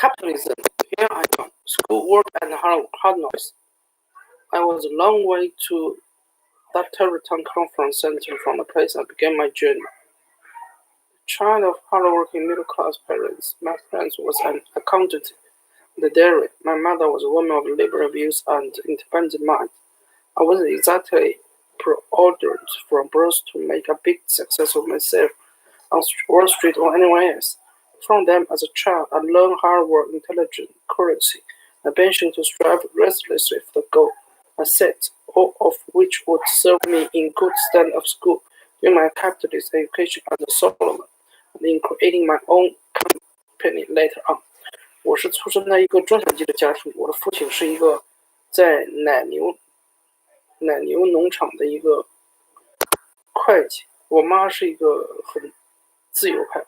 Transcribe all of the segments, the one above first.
Capitalism, here I am, schoolwork and hard knocks. I was a long way to that Terrytown conference center from the place I began my journey. Child of hardworking middle-class parents, my parents was an accountant in the dairy. My mother was a woman of liberal views and independent mind. I wasn't exactly pre-ordered from birth to make a big success of myself on Wall Street or anywhere else. From them as a child, I learned hard work, intelligence, courage, and ambition to strive restlessly for the goal I set, all of which would serve me in good stand of school during my capitalist education under Solomon, and in creating my own company later on. 我是出生在一个中产阶级的家庭，我的父亲是一个在奶牛农场的一个会计，我妈是一个很自由派，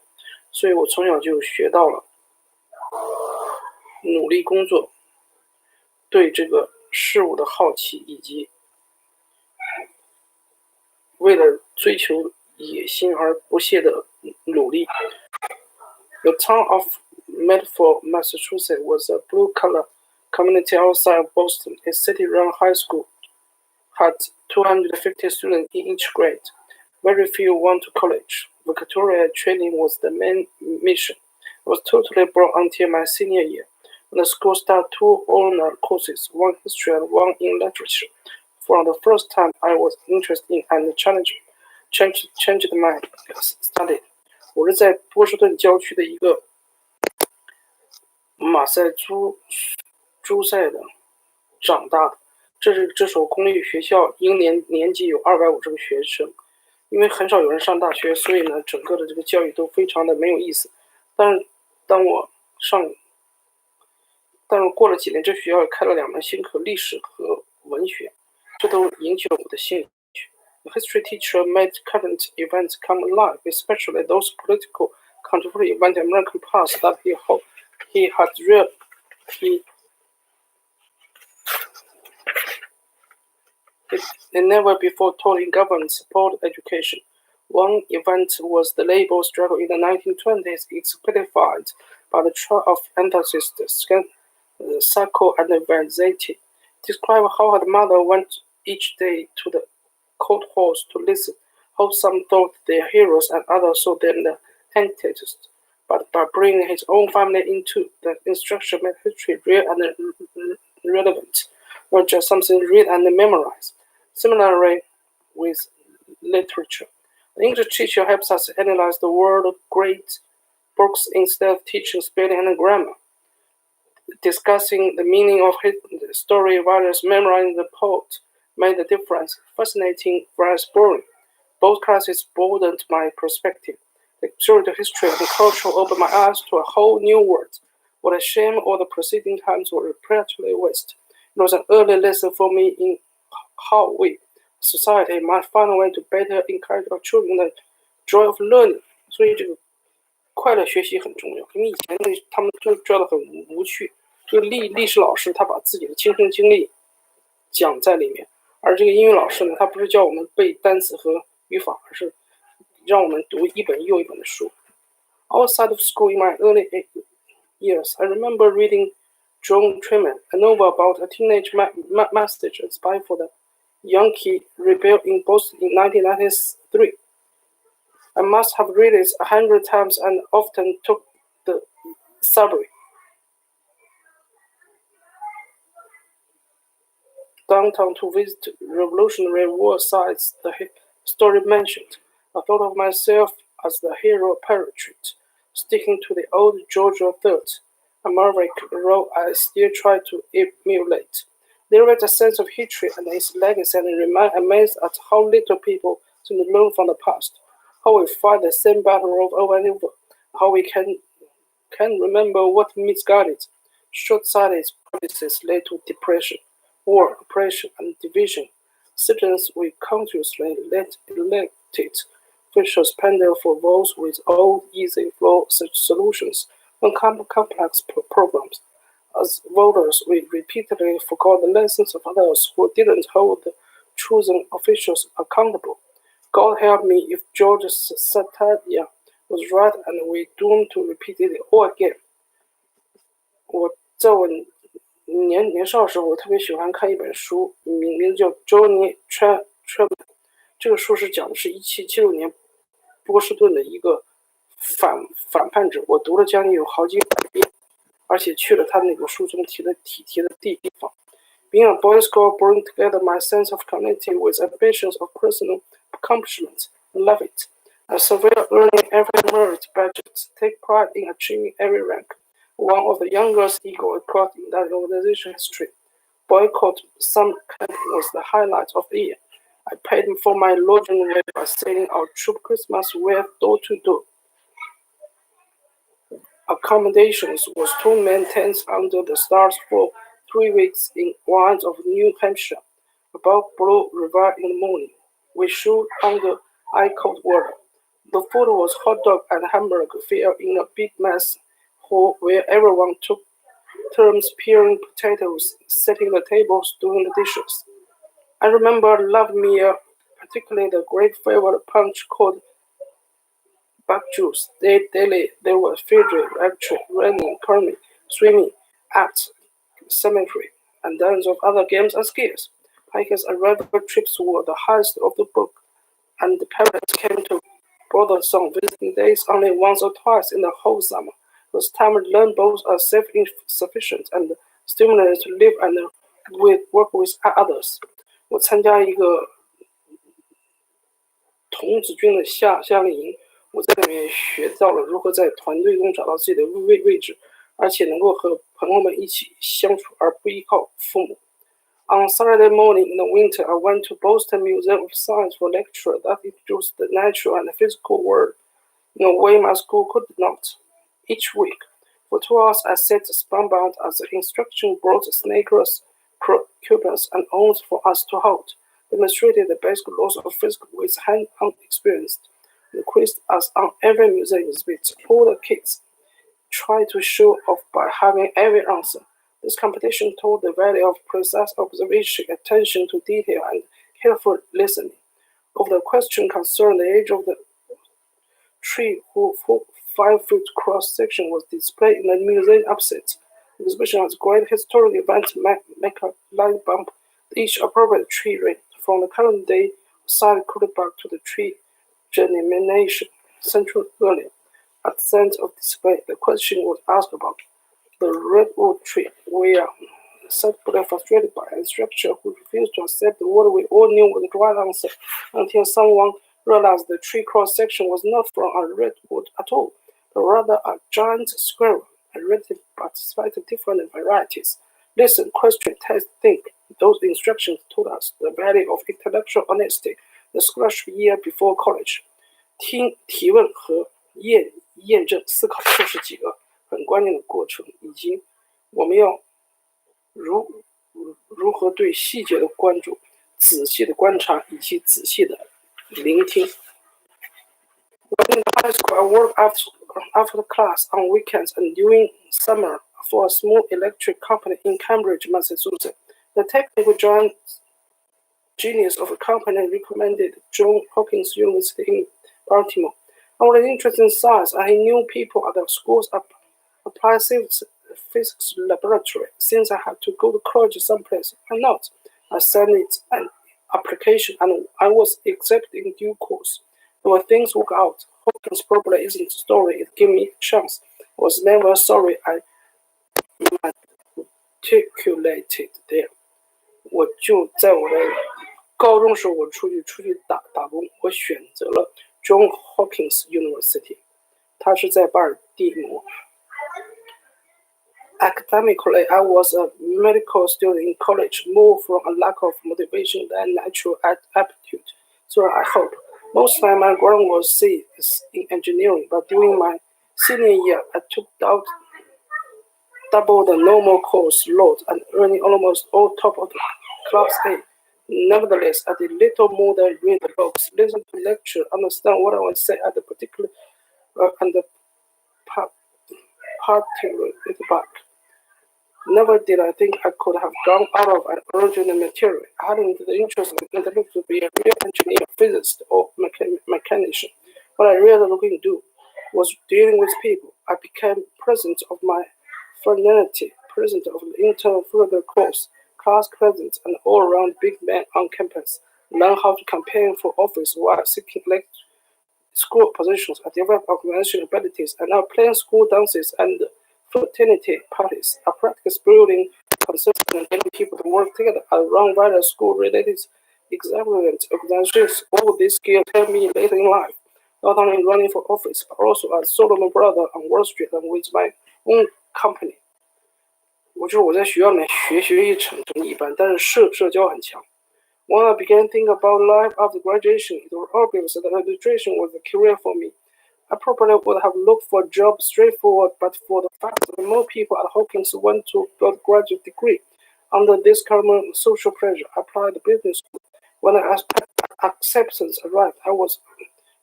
所以我从小就学到了努力工作，对这个事物的好奇，以及为了追求野心而不懈的努力。The town of Medford, Massachusetts was a blue-collar community outside of Boston. A city-run high school had 250 students in each grade. Very few went to college. Victoria training was the main mission. I was totally broke until my senior year, when the school started two honor courses, one history and one in literature. From the first time I was interested in and changed my study. 我是在波士顿郊区的一个马赛诸塞的长大的。这所公立学校一年级有250个学生，因为很少有人上大学，所以呢，整个的这个教育都非常的没有意思。但是过了几年，这学校开了2门新课，历史和文学，这都引起了我的兴趣。The history teacher made current events come alive, especially those political contemporary events in American past that he never before taught in government-supported education. One event was the labor struggle in the 1920s, exemplified by the trial of anarchist Sacco and Vanzetti. Describe how her mother went each day to the court halls to listen, how some thought their heroes and others saw them the antagonists. But by bringing his own family into the instruction made history real and relevant, not just something read and memorized. Similarly with literature. The English teacher helps us analyze the world of great books instead of teaching spelling and grammar. Discussing the meaning of his story while memorizing the plot made the difference fascinating whereas boring. Both classes broadened my perspective. The history and culture opened my eyes to a whole new world. What a shame all the preceding times were practically waste. It was an early lesson for me in how we, society, might find a way to better encourage our children the joy of learning. 所以这个快乐学习很重要，因为以前他们就觉得很无趣。这个历史老师他把自己的亲身经历讲在里面，而这个英语老师呢，他不是教我们背单词和语法，而是让我们读一本又一本的书。Outside of school in my early years, I remember reading John Truman, a novel about a teenage message spy for the Yankee rebel in Boston in 1993. I must have read it 100 times and often took the subway downtown to visit Revolutionary War sites the story mentioned. I thought of myself as the hero parachute, sticking to the old Georgia third, a maverick role I still try to emulate. There is a sense of history and its legacy, and I remain amazed at how little people seem to learn from the past, how we fight the same battle over and over, how we can remember what misguided, short-sighted practices led to depression, war, oppression, and division. Citizens we consciously elected officials pander for votes with old, easy flow solutions on complex programs. As voters, we repeatedly forgot the lessons of others who didn't hold the chosen officials accountable. God help me if George Satalia was right and we doomed to repeat it all again. 在我年少的时候，我特别喜欢看一本书，名字叫《Johnny Trevor》。这个书是讲的是1776年波士顿的一个反叛者，我读了将近有好几百遍，而且去了他那个书中提的地方。Being a Boy Scout brought together my sense of community with ambitions of personal accomplishment. I love it. I surveil earning every merit badge, take pride in achieving every rank. One of the youngest eagle across in that organization history. Boycott summer camp was the highlight of the year. I paid for my lodging way by sailing our troop Christmas wear door to door. Accommodations was 2-man tents under the stars for 3 weeks in wilds of New Hampshire. Above Blue River in the morning, we shoot under ice-cold water. The food was hot dog and hamburger filled in a big mess hall where everyone took turns peeling potatoes, setting the tables, doing the dishes. I remember loved meal, particularly the great favorite punch called bug juice. Daily there were field lecture, running, curling, swimming, art, cemetery, and dozens of other games and skills. Hikers and river trips were the highest of the book, and the parents came to Brotherson visiting days only once or twice in the whole summer. It was time to learn both are self-sufficient and stimulated to live and work with others. 我参加一个童子军的夏令营，我在里面学到了如何在团队中找到自己的位置，而且能够和朋友们一起相处，而不依靠父母。On Saturday morning in the winter, I went to Boston Museum of Science for a lecture that introduced the natural and physical world in a way my school could not. Each week, for 2 hours, I sat spellbound as the instruction brought snakes, coupons, and arms for us to hold, demonstrated the basic laws of physics with hand-on experience, and quizzed us on every museum exhibit. All the kids tried to show off by having every answer. This competition taught the value of precise observation, attention to detail, and careful listening. Of the question concerned the age of the tree whose 5-foot cross-section was displayed in the museum opposite. The exhibition was a great historical event to make a light bump each appropriate tree ring. From the current day, side back to the tree germination century earlier. At the center of display, the question was asked about the redwood tree. We are sadly frustrated by an instructor who refused to accept what we all knew was the right answer until someone realized the tree cross-section was not from a redwood at all, but rather a giant squirrel, a relative but slightly different varieties. Listen, question, test, think. Those instructions taught us the value of intellectual honesty, the scholarship year before college. 听、提问和验证思考，这是几个很关键的过程，以及我们要如何对细节的关注、仔细的观察以及仔细的聆听。When in high school, I worked after class on weekends and during summer for a small electric company in Cambridge, Massachusetts. The technical genius of the company recommended Johns Hopkins University in Baltimore. I was interested in science, and I knew people at the school's applied physics laboratory. Since I had to go to college someplace, why not? I sent it an application, and I was accepted in due course. When things work out, Hopkins probably isn't the story. It gave me a chance. I was never sorry I matriculated there. 我就在我的高中时候，我出去打工，我选择了 Johns Hopkins University， 它是在巴尔的摩。Academically, I was a medical student in college, more from a lack of motivation than natural aptitude. So I hope. Most of my background was C in engineering, but during my senior year, I took double the normal course load and earning almost all top of the class A. Nevertheless, I did little more than read the books, listen to lecture, understand what I was saying at the particular and the particular back. Never did I think I could have gone out of an original material. I hadn't the interest and intellect to be a real engineer, physicist, or mechanician. What I really looking to do was dealing with people. I became present of my fraternity, president of the intern further course, class president, and all-around big man on campus. Learn how to campaign for office while seeking school positions. I developed organizational abilities and now plan school dances and fraternity parties. I practice building consensus and getting people to work together. I run various school-related experiment organizations. All these skills help me later in life, not only running for office, but also as solo brother on Wall Street and with my own company. 我觉得我在学校里面学习成绩一般，但是社交很强。When I began thinking about life after graduation, it was obvious that administration was a career for me. I probably would have looked for a job straightforward, but for the fact that more people at Hawkins went to get a graduate degree. Under this current social pressure, I applied to business school. When acceptance arrived, I was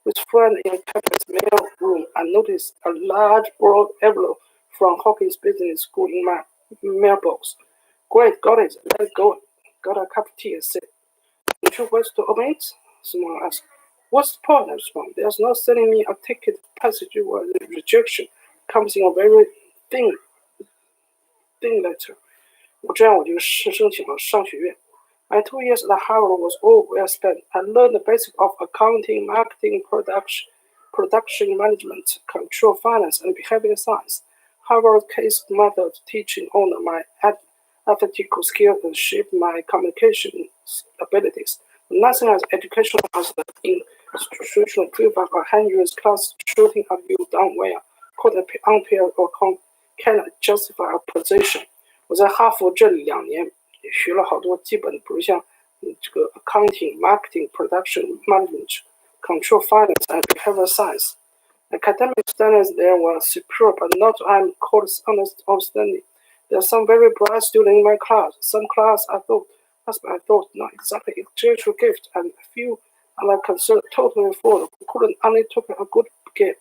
with a friend in a campus mail room and noticed a large broad envelope from Hawkins Business School in my mailbox. Great, got it. Let's go. Got a cup of tea and said, "Would you wish to open it?" Someone asked. "What's the point?" I responded. "There's no sending me a ticket passage or rejection. Comes in a very thin letter." 这样我就申请了商学院。My 2 years at Harvard was all well spent. I learned the basics of accounting, marketing, production management, control finance, and behavior science. Harvard case method teaching honed my analytical skills and shaped my communication abilities. Nothing as educational as the institutional feedback or Henry's class shooting a view down where could unpair or cannot justify a position. 我在哈佛这2年也学了好多基本的，比如像这个 accounting, marketing, production management, control finance, and behavior science. Academic standards there were superb, but not I'm called outstanding. There are some very bright students in my class. Some class I thought not exactly intellectual gift, and a few I considered totally flawed who couldn't only took a good game.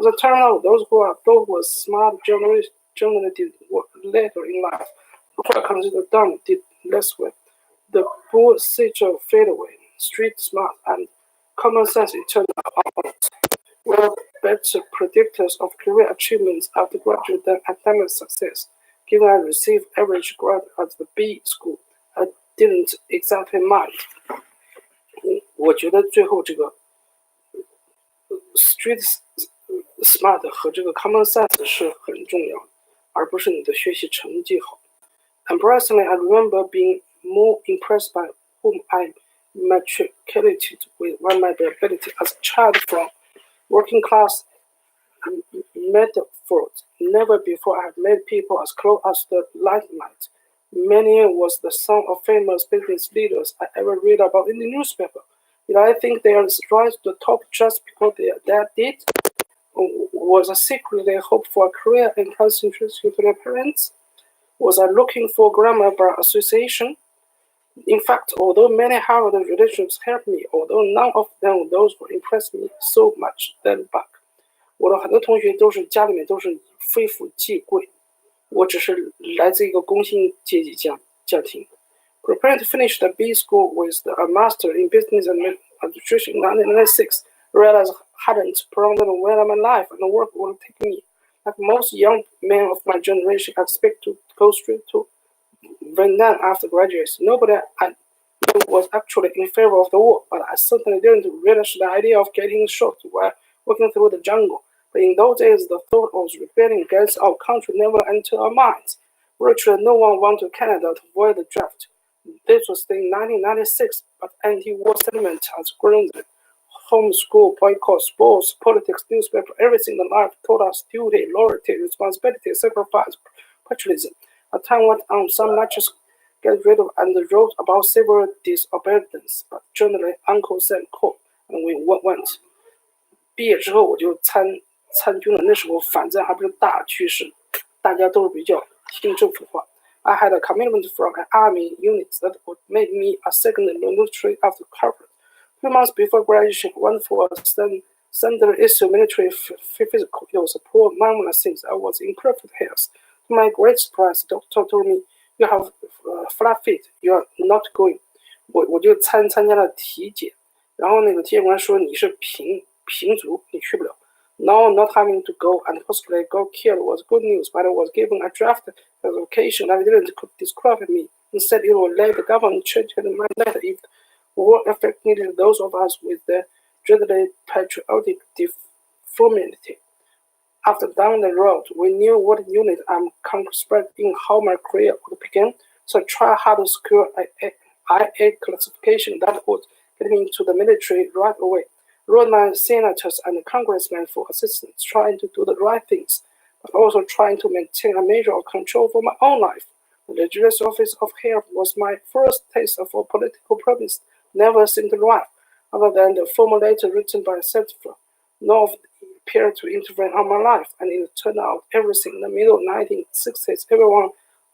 As it turned out, those who I thought were smart generally did later in life. Who I considered dumb did less well. The bullshit fade away. Street smart and common sense it turned out were better predictors of career achievements after graduate than academic success. Given I received average grade at the B school, I didn't exactly mind. 我觉得最后这个 street smart 和这个 common sense 是很重要的，而不是你的学习成绩好。Embarrassingly, I remember being more impressed by whom I matriculated with my ability as a child from working class Medford. Never before I had met people as close as the limelight. Many was the son of famous business leaders I ever read about in the newspaper. Did I think they rise to the top just because their dad did? Was I secretly hoped for a career in concentration to their parents? Was I looking for grammar by association? In fact, although many Harvard relationships helped me, although none of them those who impressed me so much then back. 我的很多同学都是家里面都是非富即贵，我只是来自一个工薪阶级家庭。Preparing to finish the B school with a master in business administration in 1996, realized I hadn't prolonged well in my life and the work would take me. Like most young men of my generation, I expect to go straight to Vietnam after graduation. Nobody I knew was actually in favor of the war, but I certainly didn't relish the idea of getting shot while walking through the jungle. But in those days, the thought of rebelling against our country never entered our minds. Virtually no one went to Canada to avoid the draft. This was in 1996, but anti-war sentiment has grown. Homeschool, boycott, sports, politics, newspaper, everything in life taught us duty, loyalty, responsibility, sacrifice, patriotism. A time went on, some lectures get rid of and wrote about civil disobedience, but generally Uncle Sam called, and we went. 毕业之后我就参军了，那时候反战还不是大趋势，大家都是比较听政府的话。I had a commitment from an army unit that would make me a second military after Harvard. 2 months before graduation, I went for a standard issue military physical. It was a poor minor since I was in perfect health. To my great surprise, the doctor told me, "You have flat feet. You are not going." 我就参加了体检，然后那个体检官说你是平足，你去不了。Now not having to go and possibly got killed was good news, but I was given a draft classification that didn't disqualify me. Instead, it would let the government change my letter if war effect needed those of us with the dreaded patriotic deformity. After down the road, we knew what unit I'm concentrating in, how my career would begin, so I tried hard to secure a IA classification that would get me into the military right away. Wrote my senators and congressmen for assistance, trying to do the right things, but also trying to maintain a measure of control for my own life. The Legislative Office of Health was my first taste of political promise, never seemed right, other than the formal letter written by a senator. None of it appeared to intervene on my life, and it turned out everything in the middle 1960s. Everyone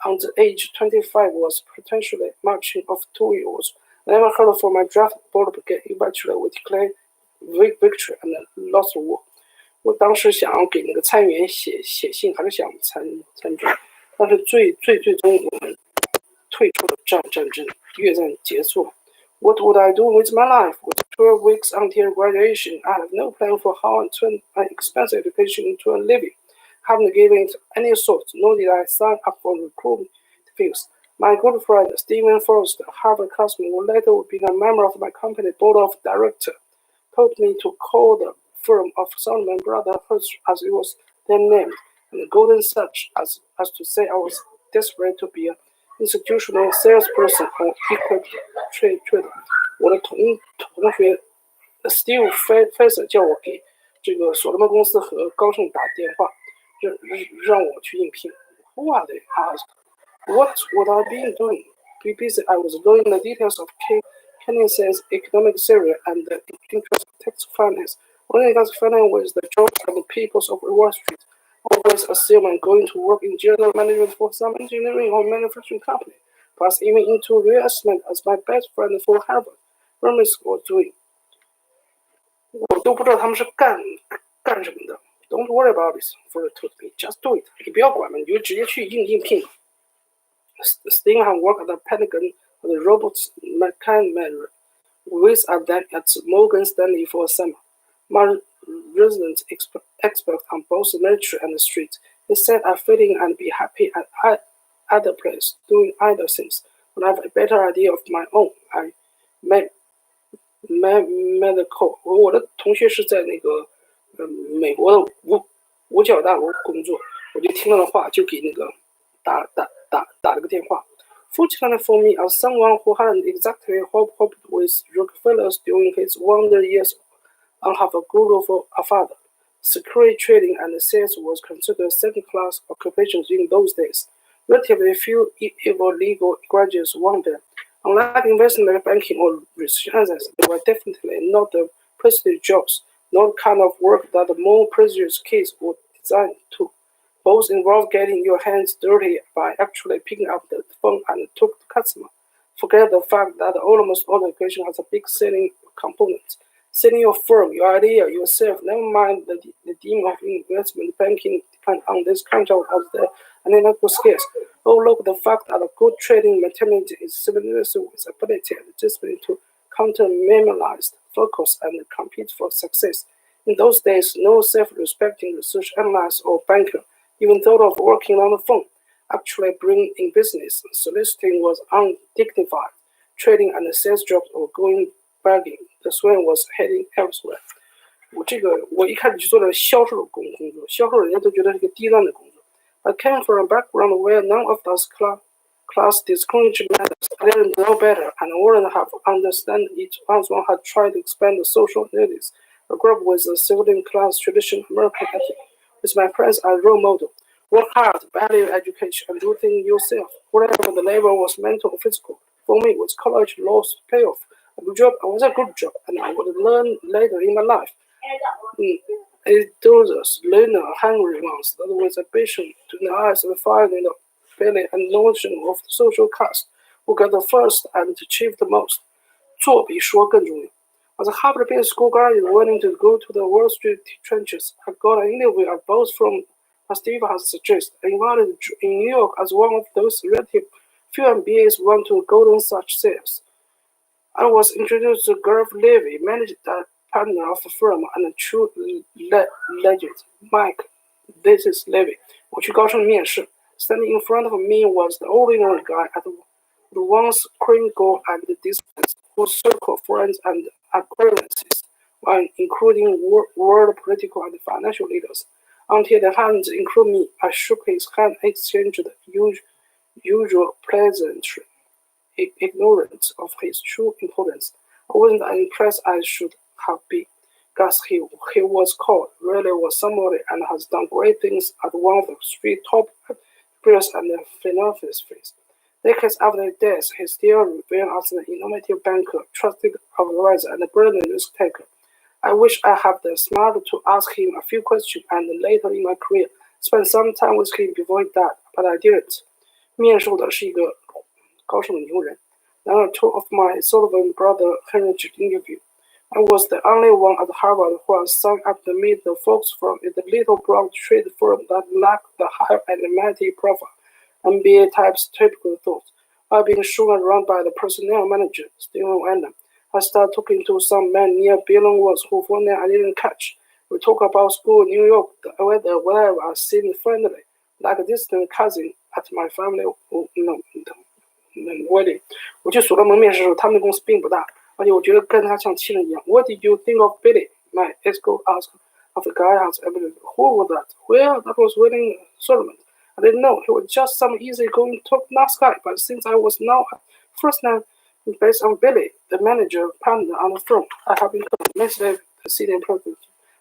under age 25 was potentially marching off 2 years. I never heard from my draft board brigade. Eventually, we declared victory and lost the war. 我当时想要给那个参议员写信，还是想参军，但是最终我们退出了战争，越战结束了。What would I do with my life? With 12 weeks until graduation, I have no plan for how I turn an expensive education into a living. Haven't given it any thought, nor did I sign up for recruitment fields. My good friend Stephen Forrester, a Harvard classmate who later would be a member of my company board of directors, told me to call the firm of Solomon Brothers, as it was then named, and the Golden Search, as to say I was desperate to be an institutional salesperson or equal trader. 我的同学 Steve Fraser 叫我给这个所罗门公司和高盛打电话，让我去应聘。Who are they? Asked. What would I be doing? Be busy. I was learning the details of Keynes's economic theory and the interest of tax finance. Only tax finance was the job of the peoples of Wall Street. Always assume I'm going to work in general management for some engineering or manufacturing company, plus even into real estate as my best friend for Harvard Hermes was doing. 我都不知道他们是干什么的。Don't worry about this, for told me. Just do it. 你不要管了，你就直接去应聘。Sting had worked at the Pentagon as a robots mechanic, with a then at Morgan Stanley for a summer. My resident expert on both the military and the street. He said I fit in and be happy at either place, doing either things. When I have a better idea of my own, I medical. 我的同学是在那个美国的五角大楼工作，我就听了的话，就给那个打了个电话。Fortunately for me, as someone who hadn't exactly hoped with Rockefeller's during his wonder years, I have a guru for a father. Security trading and sales was considered second-class occupations in those days. Relatively few legal graduates won them. Unlike investment banking or research analysts, they were definitely not the prestigious jobs, not the kind of work that the more prestigious kids were designed to. Both involve getting your hands dirty by actually picking up the phone and talk to the customer. Forget the fact that almost all education has a big selling component. Selling your firm, your idea, yourself, never mind the theme of investment banking depend on this kind of the analytical skills. Overlook the fact that a good trading mentality is synonymous with ability and discipline to counter-memorize, focus, and compete for success. In those days, no self-respecting research analyst or banker even thought of working on the phone. Actually, bringing in business, soliciting was undignified. Trading and sales jobs were going begging. The swing was heading elsewhere. 我一开始就做了销售的工作，销售人家都觉得是个低端的工作。I came from a background where none of those class discrimination matters. I didn't know better and wouldn't have understood it once one had tried to expand the social notice. I grew up with the civilian class traditional American ethic. With my friends as role model. Work hard, value education, and do things yourself. Whatever the labor was mental or physical. For me, with college lost payoff. A good job was a good job, and I would learn later in my life. Those learner hungry ones, that was ambition to the eyes of finding the belly and notion of the social caste, who got the first and achieved the most. 做比说更重要。As a Harvard Business School graduate wanting to go to the Wall Street trenches, I got an interview at both from, as Steve has suggested, invited in New York as one of those relative few MBAs went to Golden Search sales. I was introduced to Garth Levy, managed partner of the firm and a true legend. Mike, this is Levy. 我去高盛面试。Standing in front of me was the ordinary guy at once crinkle and distance, who circle friends and acquaintances, while including world political and financial leaders. Until the hands include me, I shook his hand, exchanged the usual pleasantry, ignorant of his true importance. I wasn't as impressed as I should have been. Gus, he was called, really was somebody, and has done great things at one of the three top press and philanthropists. Decades after his death, he still revered as an innovative banker, trusted advisor, and a brilliant risk taker. I wish I had the smart to ask him a few questions and later in my career spend some time with him before he died, but I didn't. 面授的是一个高盛的牛人。然而 two of my Sullivan brother Heinrich interview. I was the only one at Harvard who had signed up to meet the folks from the little brown trade firm that lacked the high enigmatic profile MBA type's typical thought. While being shown around by the personnel manager, Stephen Wendell, I started talking to some man near Billon Woods who for now I didn't catch. We talk about school in New York, the weather, whatever. I seemed friendly, like a distant cousin at my family wedding. 我去所罗门面试的时候，他们的公司并不大，而且我觉得跟他像亲人一样。What did you think of Billy? My ex-co asked of the guy has evidence. Who was that? Well, that was William Solomon. I didn't know. He was just some easy-going, nice guy. But since I was now first name based on Billy, the manager partner on the firm, I have become immensely the senior president.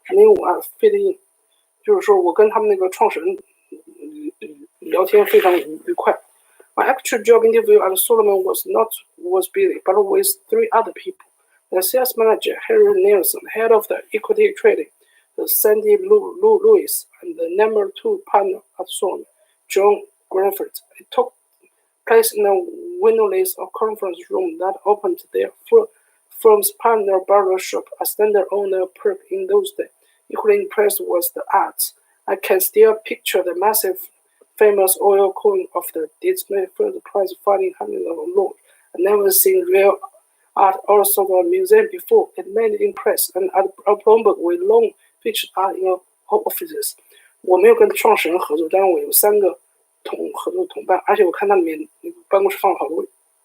肯定我fit in，就是说我跟他们那个创始人聊天非常愉快。My actual job interview at Solomon was Billy, but with three other people. The sales manager, Harry Nielsen, head of the equity trading, the Sandy Lewis, and the number 2 partner at Solomon, John Granford. It took place in a windowless conference room that opened their firm's partner barber shop, a standard-owner perk in those days. Equally impressed was the art. I can still picture the massive famous oil coin of the display first prize fighting hundreds of dollars. I'd never seen real art or sort of museum before. It made me impressed, and at Bloomberg we long featured art in our offices. 我没有跟创始人合作，但是我有3个合作同伴，而且我看他里面那个办公室放了好多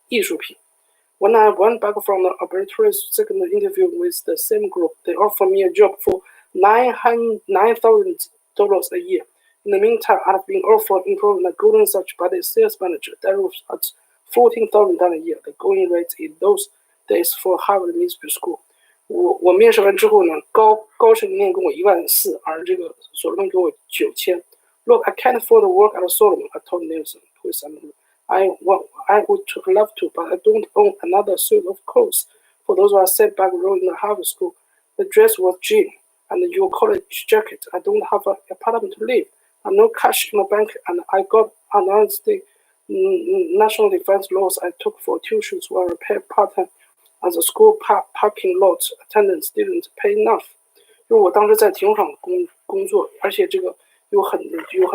艺术品。When I went back from the arbitrator's second interview with the same group, they offered me a job for $9,000 a year. In the meantime, I had been offered employment at Golden Sachs by the sales manager. That was at $14,000 a year, the going rate in those days for Harvard Business School. 我面试完之后呢，高盛银行给我14000，而这个所罗门给我9000。Look, I can't afford to work at Solomon, I told Nielsen, who is I would love to, but I don't own another suit of clothes. For those who are sent back row in the Harvard School, the dress was jean, and your college jacket. I don't have an apartment to live. I have no cash in the bank, and I got announced the national defense laws I took for tuitions while I paid part-time as a school parking lot attendant didn't pay enough. 就是我当时在体育场工作，而且这个有很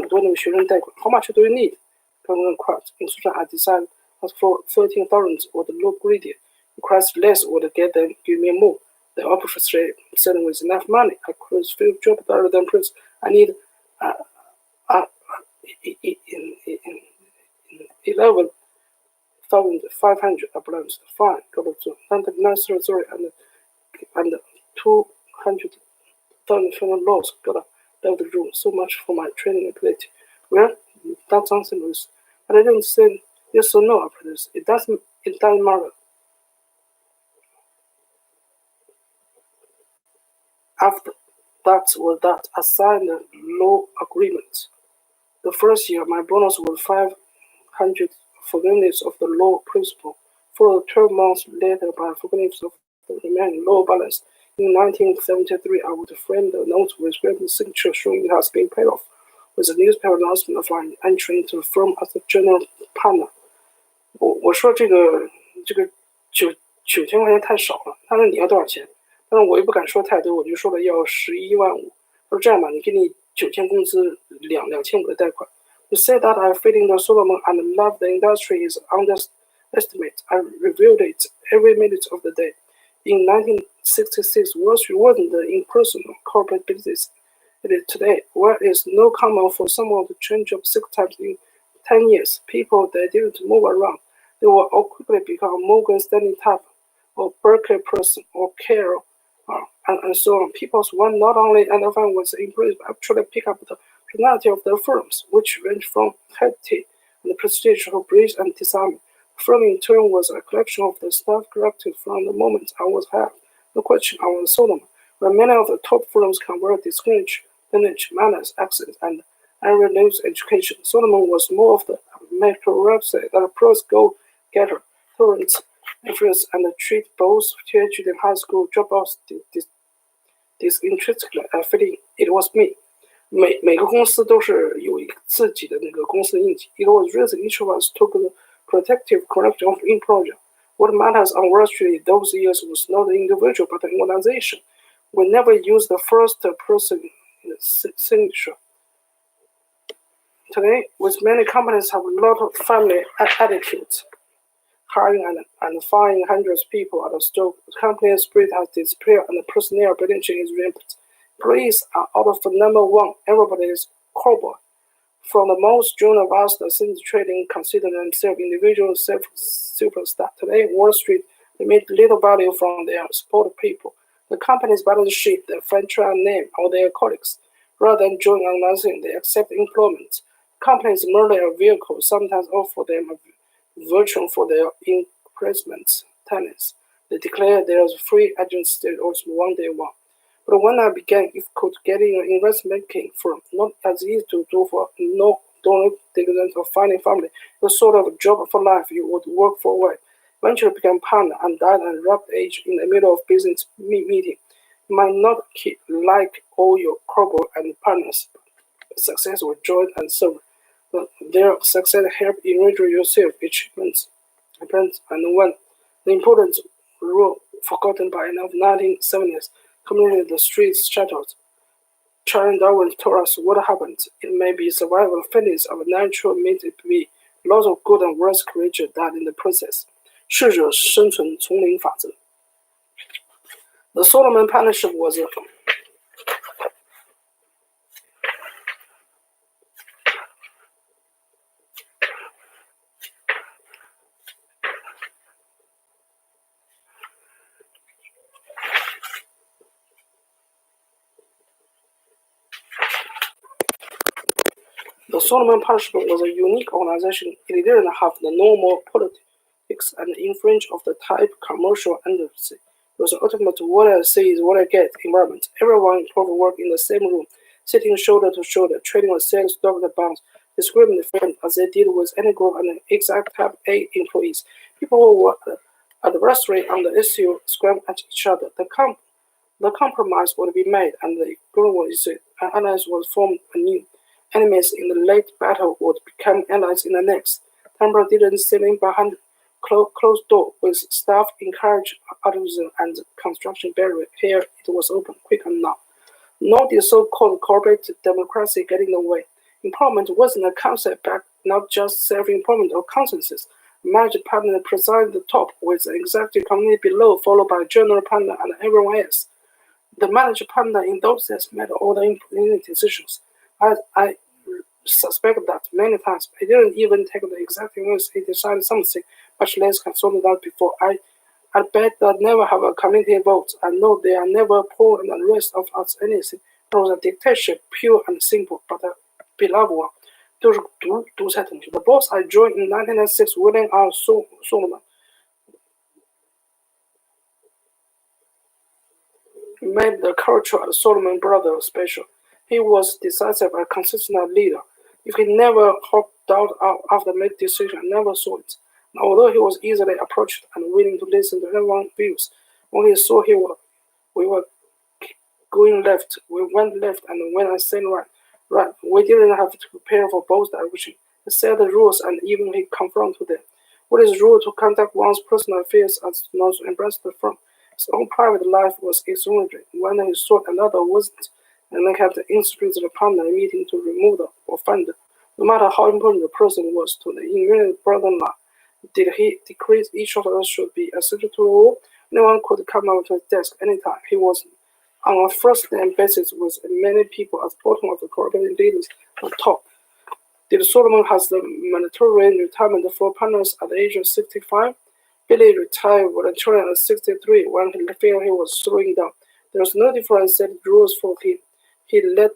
多那个学生贷款。How much do you need? In such I decided as for $13,000 would look greedy. Request less would get them give me more. The opposite said with enough money, I could fill job better than Prince. I need 11,500 applause. Fine, got it. And the nursery and 200,000 loss got out of the room. So much for my training ability. Well, that's something loose. But I didn't say yes or no after this. It doesn't matter. After that was that, I signed a law agreement. The first year, my bonus was $500 forgiveness of the law principal. For 12 months later, by forgiveness of the remaining law balance. In 1973, I would frame the note with written signature showing it has been paid off, with a newspaper announcement of my entry into the firm as the general partner. 我说这个9000块钱太少了，他说你要多少钱？但是我又不敢说太多，我就说了要11.5万。他说这样吧，你给你9000工资2500的贷款。To say that I fit in the Solomon and love the industry is underestimate. I reviewed it every minute of the day. In 1976, 1866, Wall Street wasn't the impersonal corporate business it is today, where it's no common for someone to change job 6 times in 10 years. People that didn't move around, they will all quickly become a Morgan Stanley type, or Berkeley person, or Carol, and so on. People want not only identify with the employees, but actually pick up the personality of their firms, which range from heritage and prestige to bridge and design. The firm in turn was a collection of the staff collected from the moment I was hired. No question, I was Solomon, where many of the top firms convert distinguished lineage, manners, accents, and unrenewed education. Solomon was more of the meritocracy that pros go-getter, tolerance, influence, and treat both PhD and high school dropouts disinterestedly fitting. It was me. 每个公司都是有一个自己的那个公司印记。It was reason each of us took the protective collection of employer. What matters on Wall Street those years was not the individual but the organization. We never used the first person signature. Today, with many companies have a lot of family attitudes, hiring and firing hundreds of people at a stroke. The company spirit has disappeared and the personnel benching is rampant. Employees are out of number one. Everybody is cowboy. From the most junior vast since trading consider themselves individual superstar. Today, Wall Street, they made little value from their support people. The company's balance sheet, their franchise name, or their colleagues. Rather than join organizing, they accept employment. Companies merely a vehicle, sometimes offer them a virtue for their impressments, talents. They declare there's free agency also one day one. But when I began, if could get in an investment banking firm, not as easy to do for no don't dividends or finding family, the sort of job for life you would work for a while. Eventually became partner and died at a rapid age in the middle of business meeting. You might not like all your corporate and partners. Success with joy and service. Their success help enrich yourself achievements. And when the important rule forgotten by enough 1970s, community the streets shattered. Charles Darwin told us what happened. It may be survival fitness of natural may it be. Lots of good and worse creatures died in the process. 适者生存丛林法则。The Solomon Partnership was The Solomon Partnership was a unique organization. It didn't have the normal politics and infringe of the type commercial enterprise. It was ultimate what I see is what I get environment. Everyone involved work in the same room, sitting shoulder to shoulder, trading with sales stock bonds, describing the firm as they did with any group and exact type A employees. People who were adversary on the issue scrambled at each other. The compromise would be made, and the agreement was alliance was formed anew. Enemies in the late battle would become allies in the next. Temple didn't sit in behind closed door with staff encourage optimism and construction barrier. Here it was open, quick and now. Nor did so-called corporate democracy get in the way. Employment wasn't a concept back, not just self-employment or consensus. Managed partner presided at the top with the executive committee below, followed by general partner and everyone else. The managed partner in those days made all the important decisions. I suspect that many times I didn't even take the executive once he decided something, much less consulted that before. I bet that never have a committee vote. I know they are never poor and the rest of us anything. It was a dictatorship, pure and simple, but a beloved one. 就是独裁统治. The boss I joined in 1996, William R. Solomon, made the culture at Solomon Brothers special. He was decisive and consistent leader. If he never hopped out after made decision, I never saw it. And although he was easily approached and willing to listen to everyone's views, when he saw we were going left, we went left, and when I said right, we didn't have to prepare for both directions. He set the rules and even he confronted them. What is rule to conduct one's personal affairs as not to embrace the firm? His own private life was extraordinary. When he saw another wasn't, and they had to instruct the partner meeting to remove the offender. No matter how important the person was to the immediate brother-in-law, did he decree each of us should be essential to the rule? Anyone could come out to his desk anytime. He was on a first-name basis with many people at the bottom of the corporate leaders on top. Did Solomon has the mandatory retirement for partners at the age of 65? Billy retired voluntarily at 63 when he felt he was slowing down. There was no different set rules for him. He led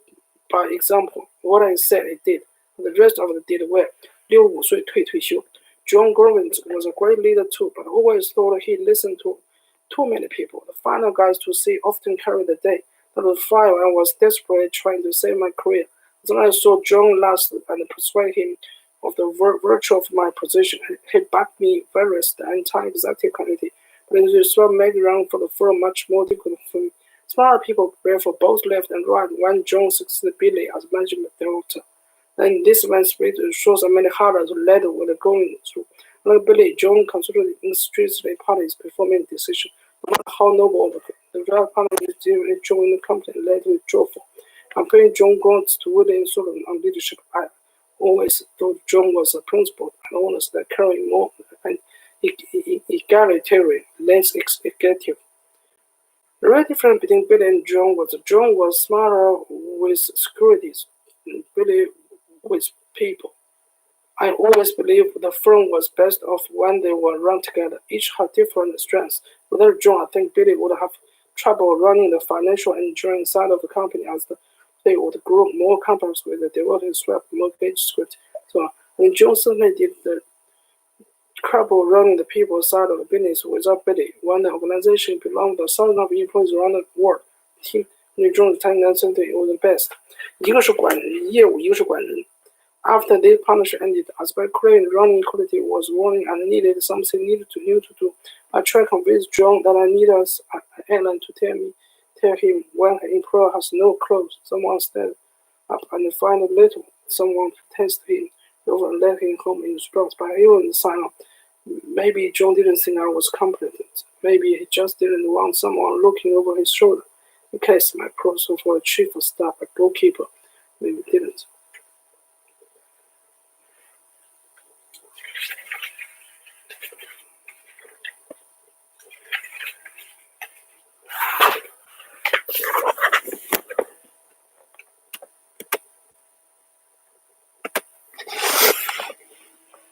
by example. What I said, he did. The rest of them did well. 65岁退休. John Grant was a great leader too, but always thought he listened to too many people. The final guys to see often carried the day. That was fine. I was desperately trying to save my career. Then I saw John last and persuaded him of the virtue of my position. He backed me various the entire executive committee, but it was made round for the firm much more difficult for me. Smarter people prepared for both left and right when John succeeded Billy as management director. Then this man's spirit shows how many harder to lead with going through. Like Billy, John considered strictly parties before making decisions. No matter how noble the real party is joined the company led with joyful. Comparing John Grant to William Solomon on leadership, I always thought John was a principled and honest, caring more and egalitarian, less executive. The real difference between Billy and John was smarter with securities, Billy with people. I always believed the firm was best off when they were run together. Each had different strengths. Without John, I think Billy would have trouble running the financial engineering side of the company as they would grow more complex with the devoted swap mortgage script. So when John certainly did the trouble running the people side of the business without Billy. When the organization belonged to thousands of employees around the world, team 内中的参与男生队 was the best. 一个是管业务，一个是管人。After this partnership ended, as by creating running quality was warning and needed something new to do, I tried to convince John that I needed Alan to tell him when an employer has no clothes, someone stand up and find a little, someone to test him over and let him home in response. But I even sign up. Maybe John didn't think I was competent. Maybe he just didn't want someone looking over his shoulder. In case my proposal for a chief of staff, a goalkeeper, maybe didn't.